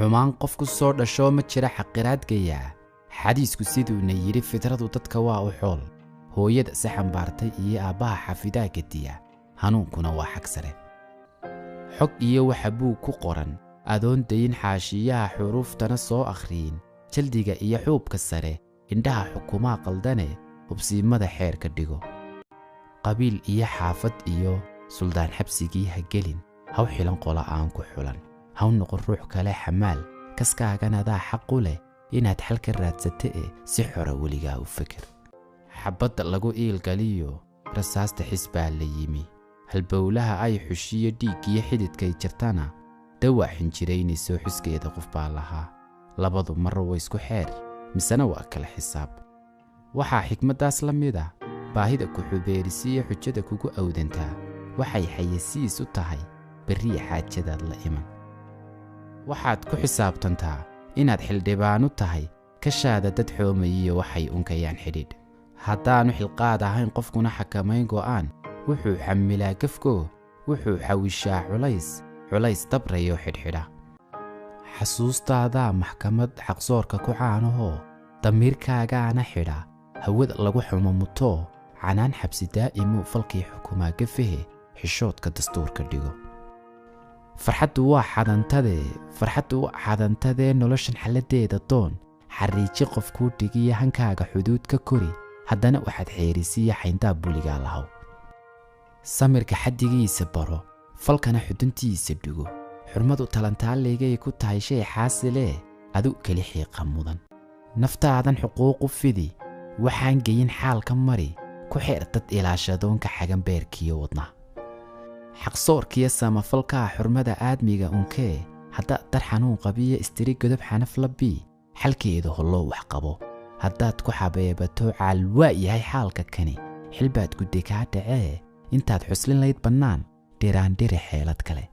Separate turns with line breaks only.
xumaan qofku soo dhasho ma jira xaqiraad gaya xadiisku siduuna yiri fitradu dadka waa u xool hooyada si xambaartay iyo aabbaha xafidaa gadiya hanuunkuna waa xaq sare xog iyo waxa buu ku qoran adoon dayin xaashiyaha xuruuftana soo akhriin jaldiga iyo xuubka sare indhaha xukumaa qaldane hubsiimada xeer ka dhigo qabiil iyo xaafad iyo suldaan xabsigii ha gelin haw xilan qola aan ku xulan haw noqon ruux kale xamaal kaskaaganadaa xaq u leh inaad xal ka raadsate si xora weligaa u fikir xabadda lagu iilgaliyo rasaasta xisbaa la yimi halbowlaha ay xushiyo dhiiggiyo xididkay jirtana dawaa xinjiraynayso xuskeeda qof baa lahaa labadu marra way isku xeer misena waa kala xisaab waxaa xikmaddaas la mid ah baahida ku xubeerisiyo xujada kugu awdantaa waxay xayasiis u tahay berriya xaajadaad la iman waxaad ku xisaabtantaa inaad xildhibaan u tahay kashaada dad xoomayiyo waxay unkayaan xidhiidh haddaanu xilqaad ahayn qofkuna xakamayn go'aan wuxuu xamilaa gafkoo wuxuu xawishaa culays dabrayo xidhxidha xasuustaadaa maxkamad xaqsoorka ku caanahoo damiirkaagaana xidha hawada lagu xumo mutoo canaan xabsi daa'imuu falkii xukumaa gafahe xishoodka dastuurka dhigo farxaddu waa xadantadee noloshan xalladeeda doon xariiji qof kuu dhigiya hankaaga xuduud ka kori haddana waxaad xeerisiya xayndaa buligaa lahaw samirka xaddigiisa baro falkana xuduntiisa dhigo xurmadu talantaallaygay ku tahay shay xaasilee adu keli xiiqa mudan naftaadan xuquuqu fidi waxaan geyin xaalka mari ku xeer dad ilaashadoonka xagan beerkiyo wadna xaqsoorkiyo samafalkaa xurmada aadmiga unkee haddaad dar xanuun qabiyo istiri godob xanaf labii xalkeeda holloo wax qabo haddaad ku xabeebato caalwaa yahay xaalka kani xilbaad guddi kaa dhacee intaad xuslin layd bannaan dhiraandhiri xeelad kale